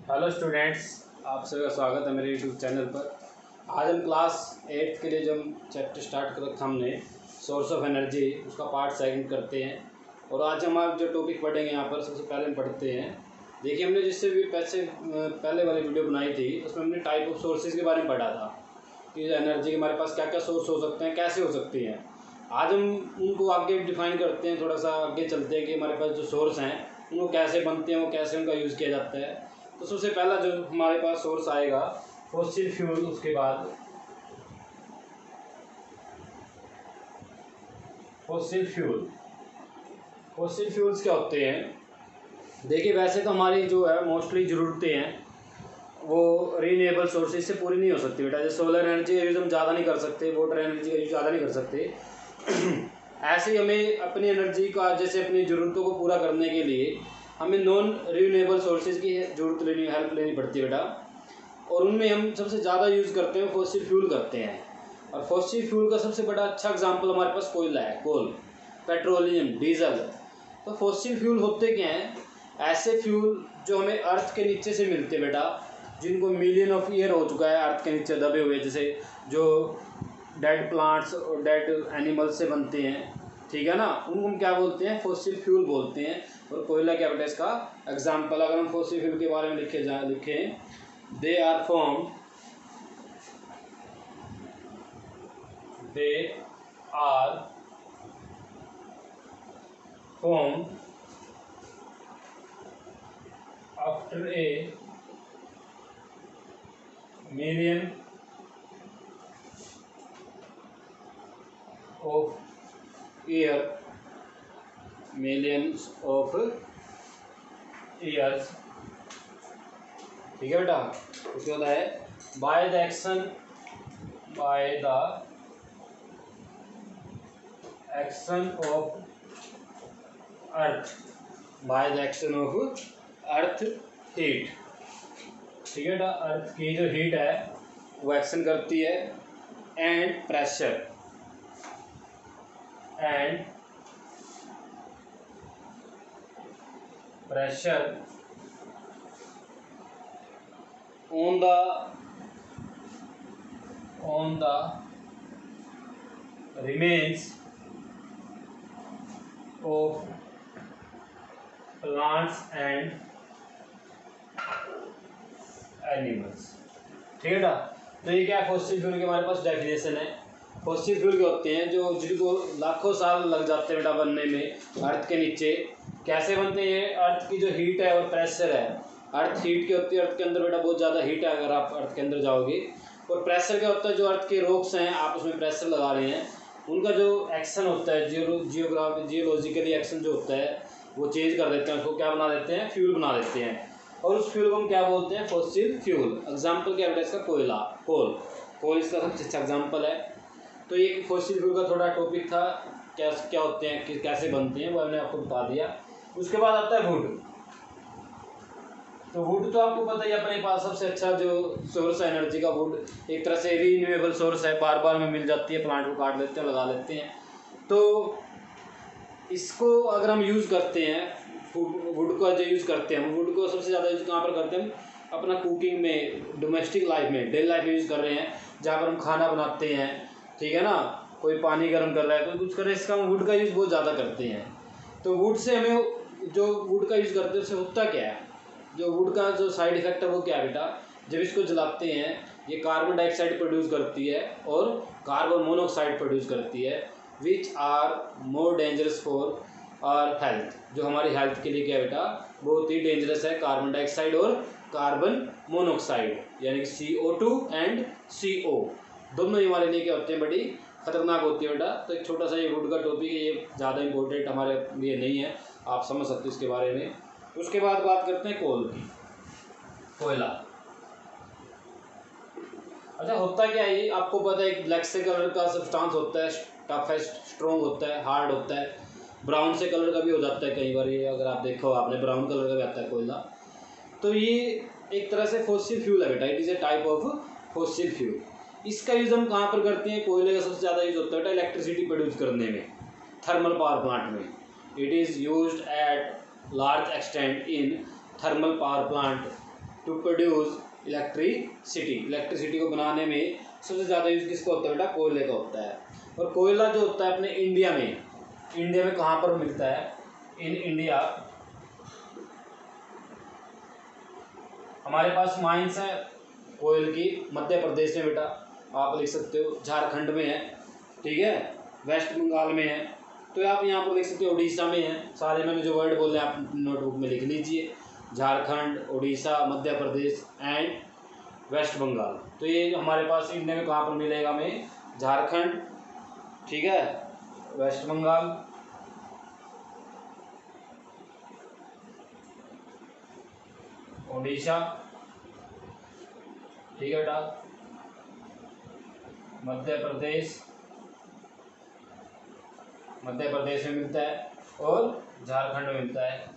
Hello students, आप सभी का स्वागत है मेरे यूट्यूब चैनल पर। आज हम क्लास 8 के लिए जो हम चैप्टर स्टार्ट कर रखा हमने सोर्स ऑफ एनर्जी, उसका पार्ट सेकंड करते हैं। और आज हम आप जो टॉपिक पढ़ेंगे यहाँ पर सबसे पहले हम पढ़ते हैं। देखिए, हमने जिससे भी पहले वाली वीडियो बनाई थी उसमें हमने टाइप ऑफ सोर्सेज के बारे में पढ़ा था कि एनर्जी के हमारे पास क्या क्या सोर्स हो सकते हैं, कैसे हो सकती हैं। आज हम उनको आगे डिफाइन करते हैं, थोड़ा सा आगे चलते हैं कि हमारे पास जो सोर्स हैं उनको कैसे बनते हैं, वो कैसे उनका यूज़ किया जाता है। तो सबसे पहला जो हमारे पास सोर्स आएगा फॉसिल फ्यूल, उसके बाद फॉसिल फ्यूल्स क्या होते हैं। देखिए, वैसे तो हमारी जो है मोस्टली ज़रूरतें हैं वो रीन्यूएबल सोर्सेज से पूरी नहीं हो सकती बेटा। जैसे सोलर एनर्जी का यूज़ हम ज़्यादा नहीं कर सकते, वाटर एनर्जी का यूज़ ज़्यादा नहीं कर सकते। ऐसे ही हमें अपनी एनर्जी का, जैसे अपनी ज़रूरतों को पूरा करने के लिए हमें नॉन रीन्यूएबल सोर्सेज की हेल्प लेनी पड़ती है बेटा। और उनमें हम सबसे ज़्यादा यूज़ करते हैं फॉसिल फ्यूल करते हैं। और फॉसिल फ्यूल का सबसे बड़ा अच्छा एग्जांपल हमारे पास कोयला है, कोल, पेट्रोलियम, डीजल। तो फॉसिल फ्यूल होते क्या हैं? ऐसे फ्यूल जो हमें अर्थ के नीचे से मिलते हैं बेटा, जिनको मिलियन ऑफ ईयर हो चुका है अर्थ के नीचे दबे हुए, जैसे जो डेड प्लांट्स और डेड एनिमल्स से बनते हैं, ठीक है ना, उनको हम क्या बोलते हैं? फॉसिल फ्यूल बोलते हैं। और कोयला क्या बेटा इसका एग्जाम्पल। अगर हम फॉसिल फ्यूल के बारे में लिखें, they are form after a million of years, ठीक है बेटा। उसके बाद है by the action of earth heat, ठीक है बेटा। अर्थ की जो हीट है वो एक्शन करती है and pressure on the remains of plants and animals, ठीक है ना। तो ये क्या है? फॉसिल फ्यूल की हमारे पास डेफिनेशन है। फॉसिल फ्यूल के होते हैं जो जिनको लाखों साल लग जाते हैं बेटा बनने में अर्थ के नीचे। कैसे बनते हैं ये? अर्थ की जो हीट है और प्रेशर है, अर्थ हीट की होती है, अर्थ के अंदर बेटा बहुत ज़्यादा हीट है अगर आप अर्थ के अंदर जाओगे। और प्रेशर क्या होता है? जो अर्थ के रॉक्स हैं, आप उसमें प्रेशर लगा रहे हैं, उनका जो एक्शन होता है, जियोलॉजिकली एक्शन जो होता है वो चेंज कर देते हैं, उसको क्या बना देते हैं? फ्यूल बना देते हैं। और उस फ्यूल को हम क्या बोलते हैं? Fossil fuel. एग्जाम्पल क्या बेटा इसका? कोयला, कोल इसका सबसे अच्छा एग्जाम्पल है। तो ये फॉसिल फ्यूल का थोड़ा टॉपिक था, क्या क्या होते हैं, कैसे बनते हैं, वो हमने आपको बता दिया। उसके बाद आता है वुड। तो वुड तो आपको पता ही, अपने पास सबसे अच्छा जो सोर्स है एनर्जी का, वुड एक तरह से रीन्यूएबल सोर्स है, बार बार में मिल जाती है, प्लांट को काट लेते हैं, लगा लेते हैं। तो इसको अगर हम यूज़ करते हैं, वुड का जो यूज़ करते हैं, हम वुड को सबसे ज़्यादा यूज़ कहाँ पर करते हैं? अपना कुकिंग में, डोमेस्टिक लाइफ में, डेली लाइफ में यूज़ कर रहे हैं, जहाँ पर हम खाना बनाते हैं, ठीक है ना। कोई पानी गर्म कर रहा है, कोई कुछ कर रहा है, इसका हम वुड का यूज़ बहुत ज़्यादा करते हैं। तो वुड से हमें, जो वुड का यूज़ करते हैं उससे होता क्या है? जो वुड का जो साइड इफेक्ट है वो क्या है बेटा? जब इसको जलाते हैं ये कार्बन डाइऑक्साइड प्रोड्यूस करती है और कार्बन मोनोऑक्साइड प्रोड्यूस करती है, which are more dangerous for our health. जो हमारी हेल्थ के लिए क्या है बेटा? बहुत ही डेंजरस है, कार्बन डाइऑक्साइड और कार्बन मोनोऑक्साइड, यानी कि CO2 एंड CO, दोनों ही हमारे लिए क्या होते हैं? बड़ी खतरनाक होती है बेटा। तो एक छोटा सा ये वुड का टॉपिक है, ये ज़्यादा इंपॉर्टेंट हमारे लिए नहीं है, आप समझ सकते हो इसके बारे में। उसके बाद बात करते हैं कोल की, कोयला। अच्छा, होता क्या है ये? आपको पता है, एक ब्लैक से कलर का सब्सटेंस होता है, टफ है, स्ट्रॉन्ग होता है, हार्ड होता है। ब्राउन से कलर का भी हो जाता है कई बार, ये अगर आप देखो आपने, ब्राउन कलर का भी आता है कोयला। तो ये एक तरह से फॉसिल फ्यूल है बेटा, it is a type of fossil fuel. इसका यूज़ हम कहाँ पर करते हैं? कोयले का सबसे ज़्यादा यूज़ होता है बेटा इलेक्ट्रिसिटी प्रोड्यूस करने में, थर्मल पावर प्लांट में। It is used at large extent in thermal power plant to produce electricity को बनाने में सबसे ज़्यादा यूज़ किसका होता है बेटा? कोयले का होता है। और कोयला जो होता है अपने इंडिया में कहाँ पर मिलता है? इन इंडिया हमारे पास माइंस है कोयल की मध्य प्रदेश में बेटा, आप लिख सकते हो झारखंड में है, ठीक है, वेस्ट बंगाल में है, तो आप यहाँ पर लिख सकते हो उड़ीसा में है। सारे मैंने जो वर्ड बोले आप नोटबुक में लिख लीजिए, झारखंड, उड़ीसा, मध्य प्रदेश एंड वेस्ट बंगाल। तो ये हमारे पास इंडिया में कहाँ पर मिलेगा? हमें झारखंड, ठीक है, वेस्ट बंगाल, उड़ीसा, ठीक है बेटा, मध्य प्रदेश में मिलता है और झारखंड में मिलता है।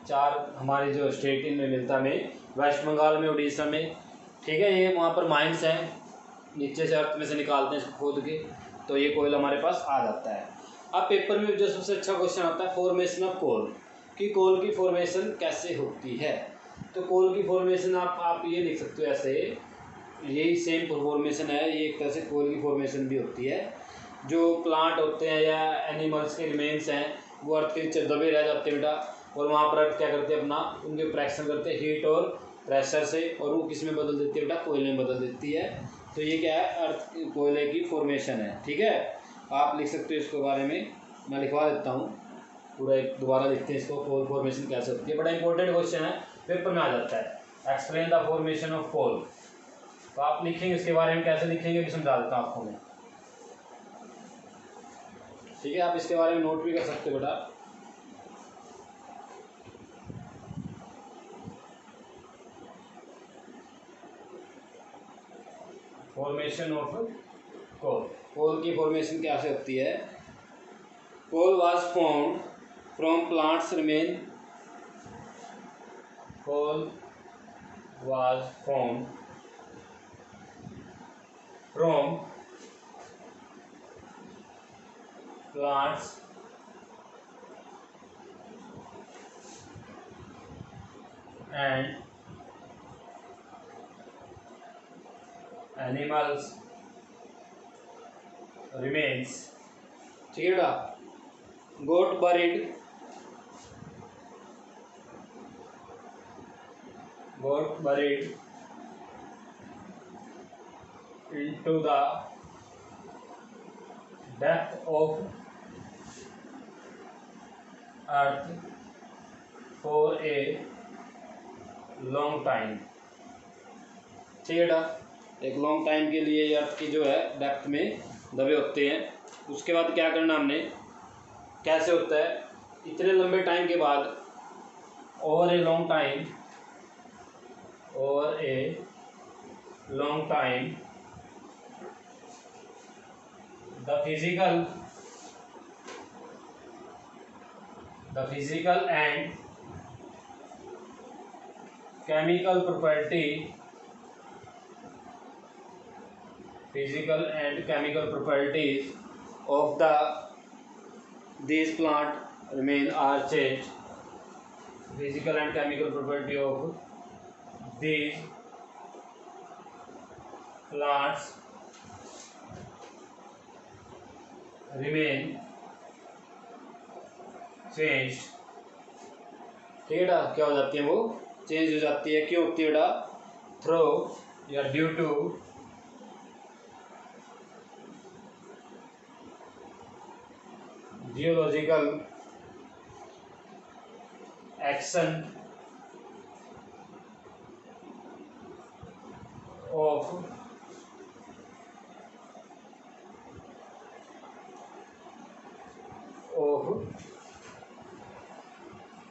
चार हमारी जो स्टेट इनमें मिलता है, हमें वेस्ट बंगाल में, उड़ीसा में, ठीक है। ये वहाँ पर माइंस हैं, नीचे से अर्थ में से निकालते हैं इसको खोद के, तो ये कोयला हमारे पास आ जाता है। अब पेपर में जो सबसे अच्छा क्वेश्चन आता है फॉर्मेशन ऑफ कोल, कि कोल की फॉर्मेशन कैसे होती है। तो कोल की फॉर्मेशन आप ये लिख सकते हो ऐसे, यही सेम फॉर्मेशन है, ये एक तरह से कोल की फॉर्मेशन भी होती है। जो प्लांट होते हैं या एनिमल्स के रिमेन्स हैं वो अर्थ के नीचे दबे रह जाते हैं बेटा, और वहाँ पर अर्थ क्या करते हैं अपना उनके प्रेक्शन करते हैं हीट और प्रेशर से, और वो किस में बदल देती है बेटा? कोयले में बदल देती है। तो ये क्या है? अर्थ कोयले की फॉर्मेशन है, ठीक है। आप लिख सकते हो इसके बारे में, मैं लिखवा देता हूँ पूरा, एक दोबारा लिखते हैं इसको, कोल फॉर्मेशन कैसे होती है। बड़ा इंपॉर्टेंट क्वेश्चन है, पेपर में आ जाता है। Explain the formation of coal, तो आप लिखेंगे इसके बारे में, कैसे लिखेंगे भी समझा देता हूँ आपको मैं, ठीक है। आप इसके बारे में नोट भी कर सकते हो बेटा। फॉर्मेशन ऑफ कोल, कोल की फॉर्मेशन कैसे होती है? Coal was formed from plants remain, coal was formed from plants and animals remains, ठीक है बेटा, got buried into the depth of earth for a long time, ठीक है बेटा, एक लॉन्ग टाइम के लिए अर्थ की जो है डेप्थ में दबे होते हैं। उसके बाद क्या करना हमने, कैसे होता है? इतने लंबे टाइम के बाद, over a long time the physical and chemical properties of these plant remain are changed. Physical and chemical property of these plants remain changed, ठीक है बेटा। क्या हो जाती है? वो चेंज हो जाती है। क्यों होती है बेटा? थ्रू या due to geological action of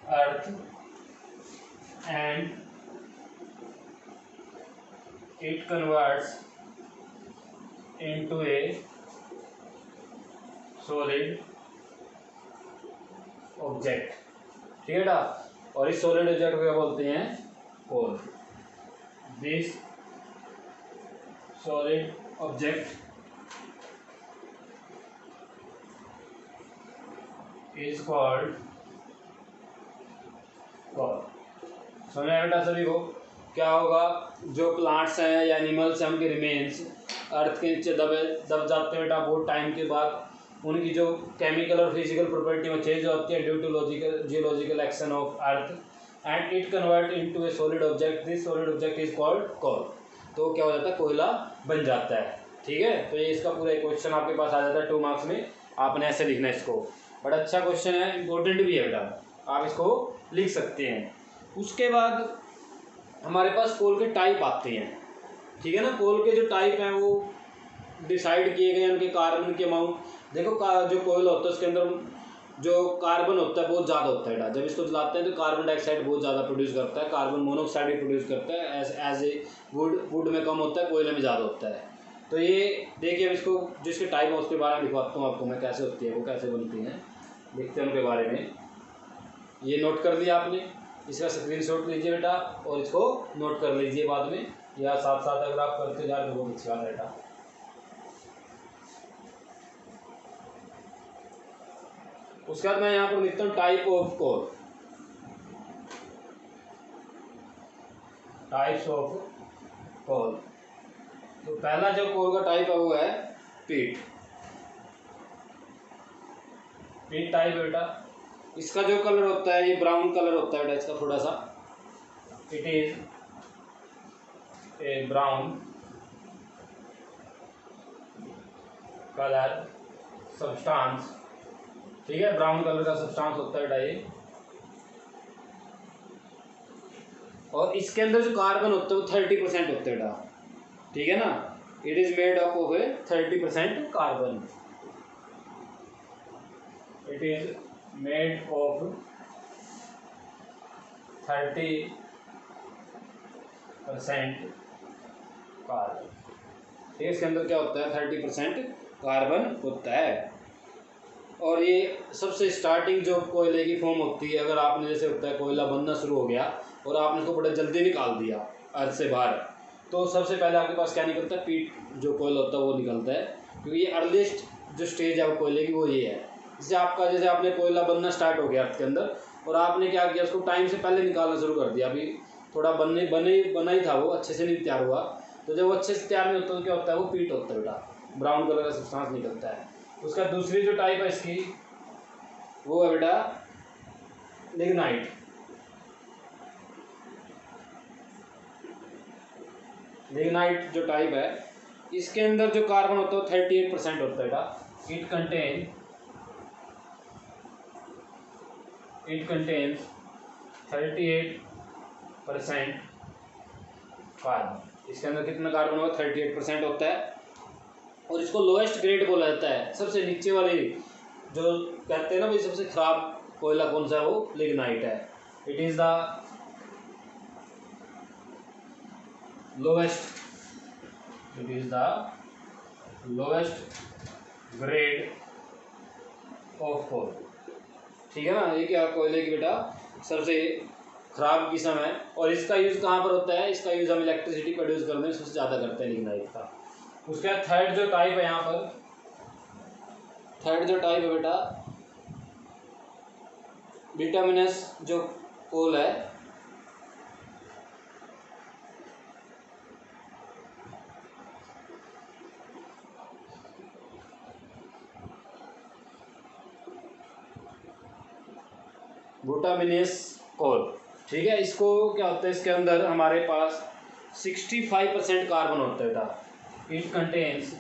earth and it converts into a solid object, ठीक है बेटा। और इस सॉलिड ऑब्जेक्ट को क्या बोलते हैं? Coal. This solid object is called coal. समझ आया बेटा सभी को? क्या होगा, जो प्लांट्स हैं या एनिमल्स हैं उनके रिमेन्स अर्थ के नीचे दब जाते हैं बेटा बहुत टाइम के बाद, उनकी जो केमिकल और फिजिकल प्रॉपर्टी में चेंज होती है due to geological action of earth and it convert into a solid object, this solid object is called coal. तो क्या हो जाता है, कोयला बन जाता है। ठीक है, तो ये इसका पूरा क्वेश्चन आपके पास आ जाता है 2 मार्क्स में, आपने ऐसे लिखना है इसको। बड़ा अच्छा क्वेश्चन है, इंपॉर्टेंट भी है बेटा, आप इसको लिख सकते हैं। उसके बाद हमारे पास कोल के टाइप आते हैं। ठीक है ना, कोल के जो टाइप हैं वो डिसाइड किए गए, उनके कार्बन के अमाउंट। देखो जो कोयल होता है उसके अंदर जो कार्बन होता है बहुत ज़्यादा होता है। जब इसको जलाते हैं तो कार्बन डाइऑक्साइड बहुत ज़्यादा प्रोड्यूस करता है, कार्बन मोनोऑक्साइड भी प्रोड्यूस करता है। एज ए वुड में कम होता है, कोयले में ज़्यादा होता है। तो ये देखिए, अब इसको जिसके टाइप है उसके बारे में लिखवाता हूँ आपको मैं, कैसे होती है वो, कैसे बनती हैं, देखते हैं उनके बारे में। ये नोट कर लिया आपने, इसका स्क्रीनशॉट लीजिए बेटा और इसको नोट कर लीजिए बाद में, या साथ साथ अगर आप करते जा रहे हो बहुत अच्छी बात है बेटा। उसके बाद मैं यहाँ पर लिखता हूँ type of coal, types of coal. तो पहला जो कोल का टाइप है वो है पीट, पीट टाइप बेटा। इसका जो कलर होता है ये ब्राउन कलर होता है बेटा इसका थोड़ा सा, it is a brown colour substance. ठीक है, ब्राउन कलर का सब्सटेंस होता है बेटा ये। और इसके अंदर जो कार्बन होता है वो 30% होता है बेटा। ठीक है ना, it is made up of A 30% carbon, it is made of 30% carbon. ठीक है, इसके अंदर क्या होता है, 30% कार्बन होता है। और ये सबसे स्टार्टिंग जो कोयले की फॉर्म होती है, अगर आपने जैसे होता है कोयला बनना शुरू हो गया और आपने इसको बड़ा जल्दी निकाल दिया अर्थ से बाहर, तो सबसे पहले आपके पास क्या निकलता है, पीट जो कोयला होता है वो निकलता है, क्योंकि ये अर्लीस्ट जो स्टेज है वो कोयले की वो ये है। जैसे आपने कोयला बनना स्टार्ट हो गया अर्थ के अंदर और आपने क्या किया, उसको टाइम से पहले निकालना शुरू कर दिया, अभी थोड़ा बना ही था वो, अच्छे से नहीं तैयार हुआ। तो जब वो अच्छे से तैयार नहीं होता तो क्या होता है, वो पीट होता है बेटा, ब्राउन कलर का सब्सटेंस निकलता है। उसका दूसरी जो टाइप है इसकी वो है बेटा लिग्नाइट। लिग्नाइट जो टाइप है इसके अंदर जो कार्बन होता है 38% होता है बेटा। It contains 38% carbon. इसके अंदर कितना कार्बन होगा, 38% होता है। और इसको लोएस्ट ग्रेड बोला जाता है, सबसे नीचे वाली जो कहते हैं ना भाई सबसे खराब कोयला कौन सा है, वो लिग्नाइट है। It is the lowest grade of coal. ठीक है ना, ये क्या कोयले की बेटा सबसे खराब किस्म है। और इसका यूज़ कहाँ पर होता है, इसका यूज़ हम इलेक्ट्रिसिटी प्रोड्यूस करने में सबसे ज़्यादा करते हैं लिग्नाइट का। उसके बाद थर्ड जो टाइप है यहाँ पर, थर्ड जो टाइप है बेटा बिटुमिनस जो कोल है, बिटुमिनस कोल। ठीक है, इसको क्या होता है, इसके अंदर हमारे पास 65% कार्बन होता है बेटा। It contains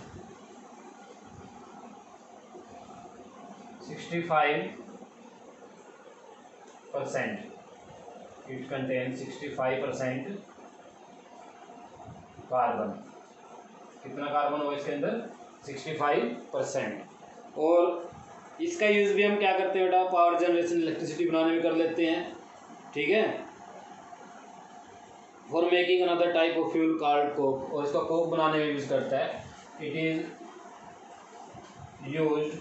65% carbon. कितना कार्बन होगा इसके अंदर, 65%। और इसका यूज़ भी हम क्या करते हैं बेटा, पावर जनरेशन इलेक्ट्रिसिटी बनाने में कर लेते हैं। ठीक है, for making another type of fuel called Coke, और इसका कोक बनाने में यूज़ करता है। It is used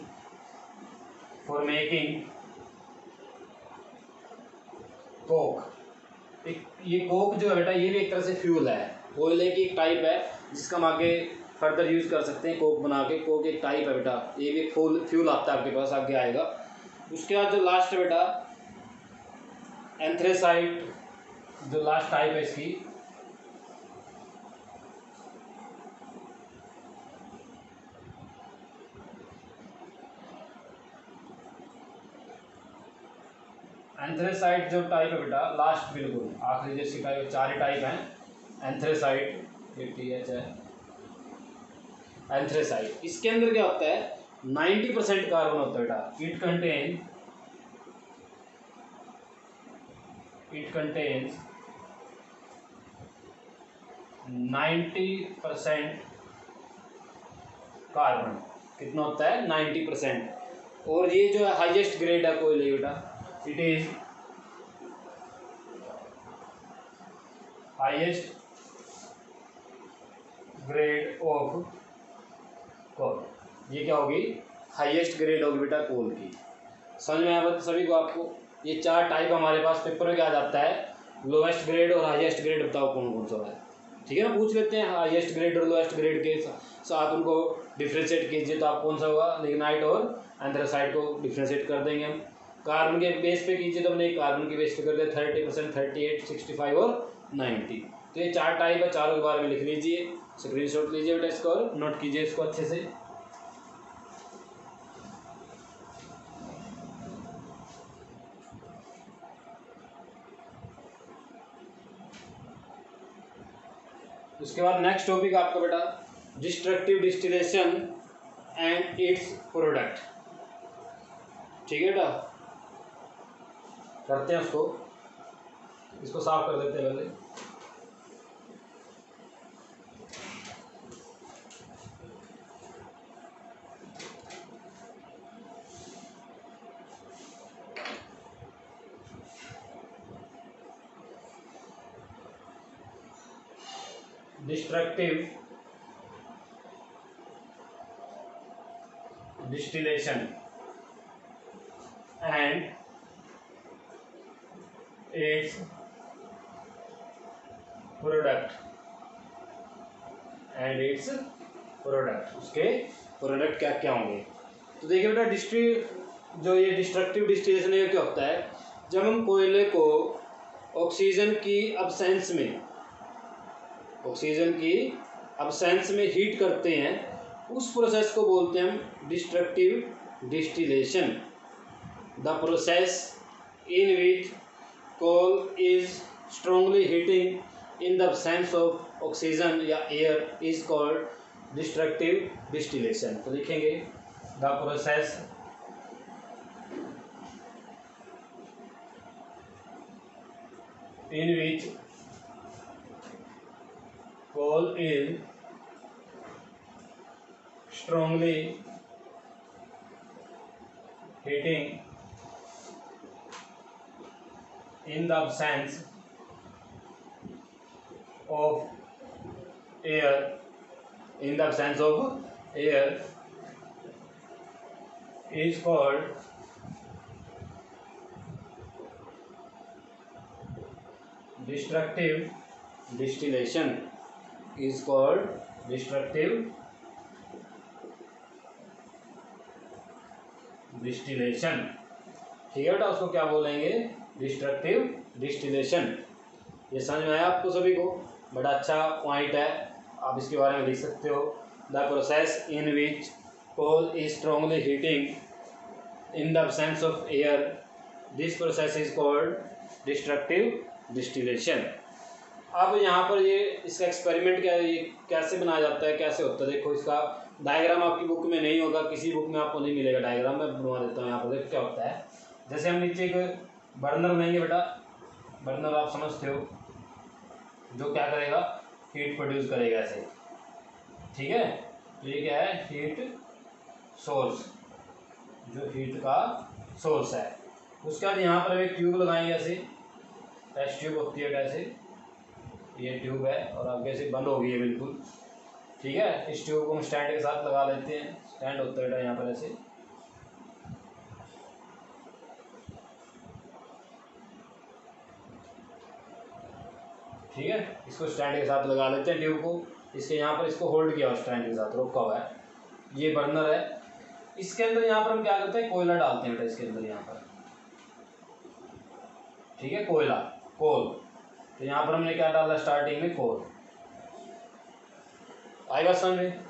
for making Coke. ये कोक जो है बेटा ये भी एक तरह से फ्यूल है, कोयले की एक टाइप है जिसका हम आगे फर्दर यूज़ कर सकते हैं कोक बना के। कोक एक टाइप है बेटा, ये भी एक फ्यूल आता है आपके पास, आगे आएगा। उसके बाद जो लास्ट है बेटा एंथ्रेसाइट, जो लास्ट टाइप है इसकी, एंथ्रेसाइट जो टाइप है बेटा लास्ट बिल्कुल आखिरी जैसी टाइप, 4 ही टाइप हैं एंथ्रेसाइट, ये TH है एंथ्रेसाइट। इसके अंदर क्या होता है 90% कार्बन होता है बेटा। It contains 90% carbon. कितना होता है 90%। और ये जो है हाईएस्ट ग्रेड है कोयले बेटा, it is highest grade of coal. ये क्या होगी हाईएस्ट ग्रेड होगी बेटा कोल की। समझ में आया सभी को आपको? ये 4 टाइप हमारे पास पेपर में क्या आ जाता है, लोवेस्ट ग्रेड और हाईएस्ट ग्रेड बताओ कौन कौन सा है। ठीक है ना, पूछ लेते हैं हाईएस्ट ग्रेड और लोवेस्ट ग्रेड के साथ उनको डिफ्रेंशिएट कीजिए तो आप कौन सा होगा, लिग्नाइट और एंथ्रेसाइट को डिफ्रेंशिएट कर देंगे हम। कार्बन के बेस पे कीजिए तो हमने कार्बन के बेस पे कर दिया 30%, 38, 65 और 90। तो ये 4 टाइप है, चारों के बारे में लिख लीजिए, स्क्रीनशॉट लीजिए बेटा इसको और नोट कीजिए इसको अच्छे से। उसके बाद नेक्स्ट टॉपिक आपका बेटा destructive distillation and it's product. ठीक है बेटा, करते हैं इसको साफ कर देते हैं पहले। Destructive distillation and it's product उसके प्रोडक्ट क्या क्या होंगे। तो देखिए बेटा जो ये डिस्ट्रक्टिव डिस्टिलेशन है क्या होता है, जब हम कोयले को ऑक्सीजन की अब्सेंस में हीट करते हैं, उस प्रोसेस को बोलते हैं हम destructive distillation. The process in which coal is strongly heating in the absence of oxygen या air is called destructive distillation. तो लिखेंगे the process in which coal is strongly heating in the absence of air is called destructive distillation। ठीक है बेटा, उसको क्या बोलेंगे destructive distillation. ये समझ में आया आपको सभी को? बड़ा अच्छा पॉइंट है, आप इसके बारे में लिख सकते हो। The process in which coal is strongly heating in the absence of air, this process is called destructive distillation. अब यहाँ पर ये इसका एक्सपेरिमेंट क्या है, ये कैसे बनाया जाता है, कैसे होता है, देखो इसका डायग्राम आपकी बुक में नहीं होगा, किसी बुक में आपको नहीं मिलेगा डायग्राम, मैं बनवा देता हूँ। यहाँ पर देखो क्या होता है, जैसे हम नीचे एक बर्नर लेंगे बेटा, बर्नर आप समझते हो जो क्या करेगा, हीट प्रोड्यूस करेगा ऐसे। ठीक है, तो ये क्या है हीट सोर्स, जो हीट का सोर्स है। उसके बाद यहाँ पर एक ट्यूब लगाएंगे ऐसे, टेस्ट ट्यूब होती है ऐसे, ये ट्यूब है और आगे से बंद हो गई है बिल्कुल। ठीक है, इस ट्यूब को हम स्टैंड के साथ लगा लेते हैं, स्टैंड होता है यहाँ पर ऐसे। ठीक है, इसको स्टैंड के साथ लगा लेते हैं ट्यूब को, इसके यहाँ पर इसको होल्ड किया हुआ स्टैंड के साथ रोका हुआ है। ये बर्नर है, इसके अंदर यहाँ पर हम क्या करते हैं, कोयला डालते हैं बेटा इसके अंदर यहाँ पर, ठीक है, कोयला, कोल। तो यहाँ पर हमने क्या डाला स्टार्टिंग में, कोल। आई बात समझ में।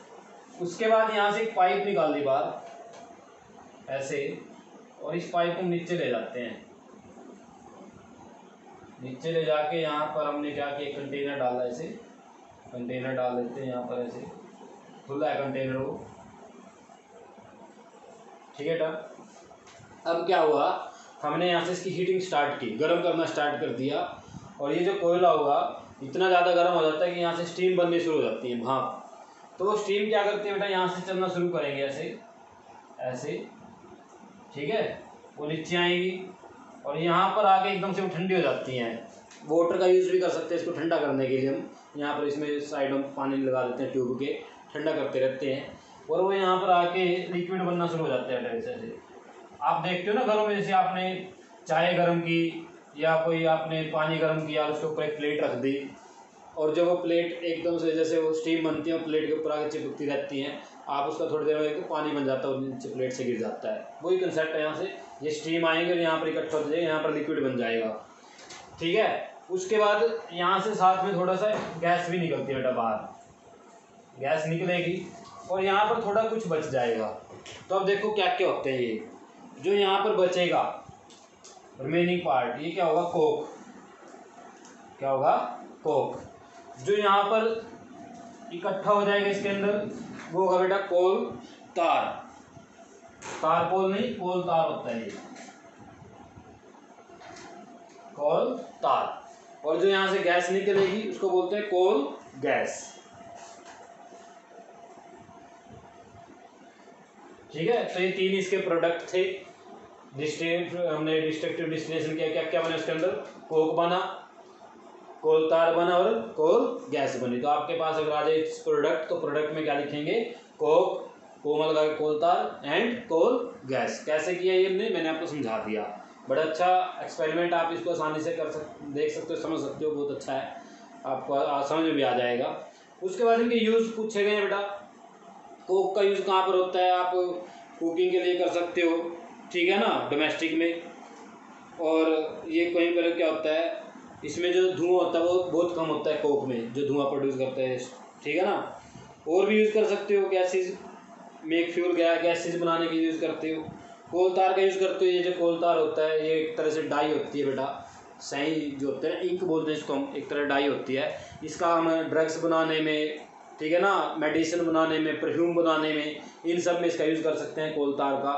उसके बाद यहाँ से एक पाइप निकाल दी बाहर ऐसे, और इस पाइप को हम नीचे ले जाते हैं। नीचे ले जाके यहाँ पर हमने क्या किया, कंटेनर डाला, ऐसे कंटेनर डाल देते हैं यहाँ पर, ऐसे खुला है कंटेनर वो, ठीक है। अब क्या हुआ, हमने यहाँ से इसकी हीटिंग स्टार्ट की, गर्म करना स्टार्ट कर दिया, और ये जो कोयला होगा इतना ज़्यादा गर्म हो जाता है कि यहाँ से स्टीम बननी शुरू हो जाती है, भाप। तो वो स्टीम क्या करती है बेटा, यहाँ से चलना शुरू करेंगे ऐसे ऐसे, ठीक है, वो नीचे आएंगी और यहाँ पर आके एकदम से वो ठंडी हो जाती हैं। वाटर का यूज़ भी कर सकते हैं इसको ठंडा करने के लिए, हम यहाँ पर इसमें साइड में पानी लगा देते हैं ट्यूब के, ठंडा करते रहते हैं, और वो यहाँ पर आके लिक्विड बनना शुरू हो जाते हैं ऐसे। आप देखते हो ना घरों में, जैसे आपने चाय गर्म की या कोई आपने पानी गर्म किया, उसके ऊपर एक प्लेट रख दी, और जब वो प्लेट एकदम से जैसे वो स्टीम बनती है, प्लेट के ऊपर आके चिपकती रहती हैं, आप उसका थोड़ी देर में पानी बन जाता है और नीचे प्लेट से गिर जाता है। वही कंसेप्ट है, यहाँ से ये स्टीम आएंगे और यहाँ पर इकट्ठा हो जाएगा, यहाँ पर लिक्विड बन जाएगा, ठीक है। उसके बाद यहाँ से साथ में थोड़ा सा गैस भी निकलती है बेटा बाहर, गैस निकलेगी और यहाँ पर थोड़ा कुछ बच जाएगा। तो अब देखो क्या क्या होते हैं ये, जो यहाँ पर बचेगा रिमेनिंग पार्ट, ये क्या होगा, कोक, क्या होगा, कोक। जो यहाँ पर इकट्ठा हो जाएगा इसके अंदर, वो होगा बेटा कोल तार, तार कोल नहीं, कोल तार होता है ये, कोल तार। और जो यहाँ से गैस निकलेगी उसको बोलते हैं कोल गैस, ठीक है। तो ये तीन इसके प्रोडक्ट थे। हमने डिस्ट्रक्टिव डिस्टिलेशन किया, क्या क्या बना उसके अंदर, कोक बना, कोल तार बना और कोल गैस बनी। तो आपके पास अगर आ जाए प्रोडक्ट, तो प्रोडक्ट में क्या लिखेंगे, कोक, कोमा लगा के कोल तार एंड कोल गैस। कैसे किया ये मैंने आपको समझा दिया। बड़ा अच्छा एक्सपेरिमेंट, आप इसको आसानी से देख सकते हो, समझ सकते हो, बहुत अच्छा है, आपको समझ में भी आ जाएगा। उसके बाद इनके यूज़ पूछे गए हैं बेटा। कोक का यूज़ कहाँ पर होता है, आप कुकिंग के लिए कर सकते हो, ठीक है ना, डोमेस्टिक में। और ये कहीं पर क्या होता है, इसमें जो धुआं होता है वो बहुत कम होता है कोक में, जो धुआं प्रोड्यूस करता है, ठीक है ना। और भी यूज़ कर सकते हो, गैसेज, मेक फ्यूल गैसेज बनाने के लिए यूज़ करते हो। कोल तार का यूज़ करते हो, ये जो कोल तार होता है ये एक तरह से डाई होती है बेटा, सही जो होता है इंक बोलते हैं इसको हम, एक तरह डाई होती है। इसका हम ड्रग्स बनाने में, ठीक है ना, मेडिसिन बनाने में, परफ्यूम बनाने में, इन सब में इसका यूज़ कर सकते हैं कोल तार का।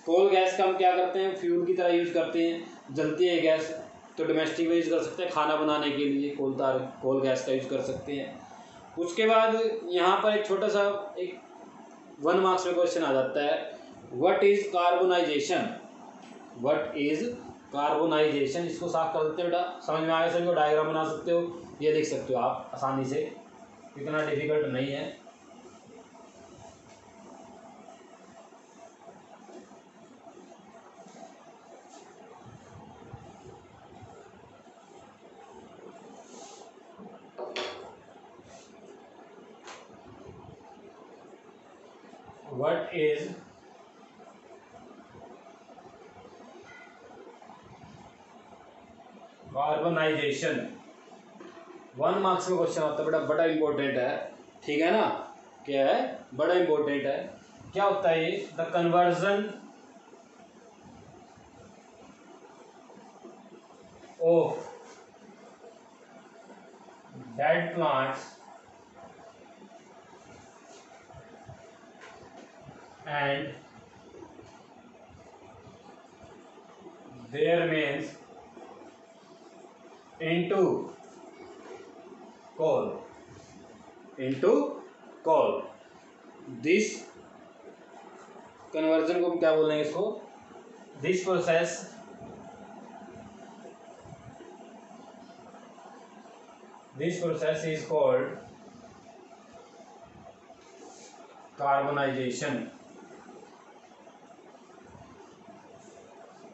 कोल गैस का हम क्या करते हैं, फ्यूल की तरह यूज़ करते हैं, जलती है गैस, तो डोमेस्टिक में यूज़ कर सकते हैं, खाना बनाने के लिए कोल तार, कोल गैस का यूज़ कर सकते हैं। उसके बाद यहाँ पर एक छोटा सा एक 1 मार्क्स में क्वेश्चन आ जाता है, what is carbonisation, what is carbonisation. इसको साफ कर देते हो बेटा, समझ में आया, सभी को डायग्राम बना सकते हो, ये लिख सकते हो आप आसानी से, इतना डिफिकल्ट नहीं है। What is कार्बनाइजेशन, 1 मार्क्स में क्वेश्चन आता है बेटा, बड़ा इंपॉर्टेंट है, ठीक है ना। क्या है, बड़ा इंपॉर्टेंट है। क्या होता है ये, the conversion of dead plants and their remains into coal, this conversion को क्या बोलेंगे इसको, this process is called carbonisation.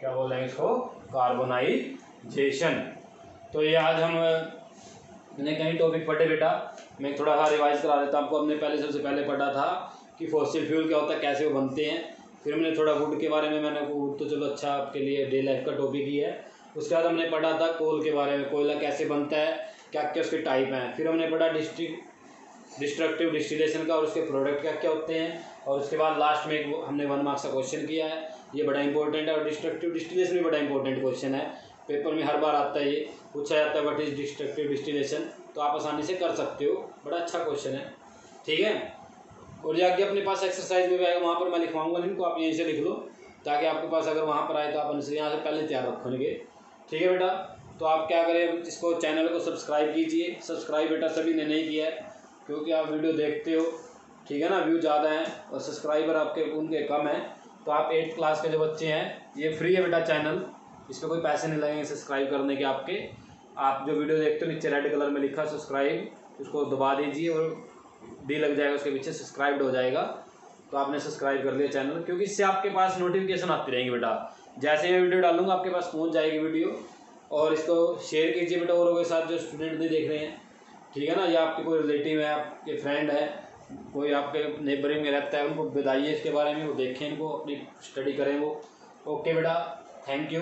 क्या बोलेंगे इसको, कार्बनाइजेशन। तो ये आज हमने कई टॉपिक पढ़े बेटा, मैं थोड़ा सा रिवाइज करा देता हूँ आपको। हमने सबसे पहले पढ़ा था कि फॉसिल फ्यूल क्या होता है, कैसे वो बनते हैं। फिर हमने थोड़ा वुड के बारे में, मैंने वुड तो चलो अच्छा आपके लिए डे लाइफ का टॉपिक ही है। उसके बाद हमने पढ़ा था कोल के बारे में, कोयला कैसे बनता है, क्या क्या उसके टाइप हैं। फिर हमने पढ़ा डिस्ट्रक्टिव डिस्टिलेशन का और उसके प्रोडक्ट क्या क्या होते हैं। और उसके बाद लास्ट में हमने 1 मार्क्स का क्वेश्चन किया है, ये बड़ा इंपॉर्टेंट है। और डिस्ट्रक्टिव डिस्टिलेशन भी बड़ा इंपॉर्टेंट क्वेश्चन है, पेपर में हर बार आता है, ये पूछा जाता है व्हाट इज डिस्ट्रक्टिव डिस्टिलेशन, तो आप आसानी से कर सकते हो, बड़ा अच्छा क्वेश्चन है, ठीक है। और ये आगे अपने पास एक्सरसाइज में आएगा, वहाँ पर मैं लिखवाऊंगा लिंक, आप यहीं से लिख लो ताकि आपके पास अगर वहाँ पर आए तो आप आंसर यहाँ से पहले तैयार रखोगे, ठीक है बेटा। तो आप क्या करें, इसको चैनल को सब्सक्राइब कीजिए। सब्सक्राइब बेटा सभी ने नहीं किया है क्योंकि आप वीडियो देखते हो, ठीक है ना, व्यू ज़्यादा हैं और सब्सक्राइबर आपके उनके कम हैं। तो आप 8th क्लास के जो बच्चे हैं, ये फ्री है बेटा चैनल, इस पर कोई पैसे नहीं लगेंगे सब्सक्राइब करने के आपके। आप जो वीडियो देखते हो नीचे रेड कलर में लिखा सब्सक्राइब, उसको दबा दीजिए और डी लग जाएगा उसके पीछे, सब्सक्राइब्ड हो जाएगा। तो आपने सब्सक्राइब कर लिया चैनल, क्योंकि इससे आपके पास नोटिफिकेशन आती रहेंगी बेटा, जैसे मैं वीडियो डालूंगा आपके पास पहुंच जाएगी वीडियो। और इसको शेयर कीजिए बेटा औरों के साथ जो स्टूडेंट नहीं देख रहे हैं, ठीक है ना, या आपके कोई रिलेटिव है, आपके फ्रेंड है, कोई आपके नेबरिंग में रहता है, उनको बताइए इसके बारे में, वो देखें, इनको अपनी स्टडी करें वो। ओके बेटा, थैंक यू।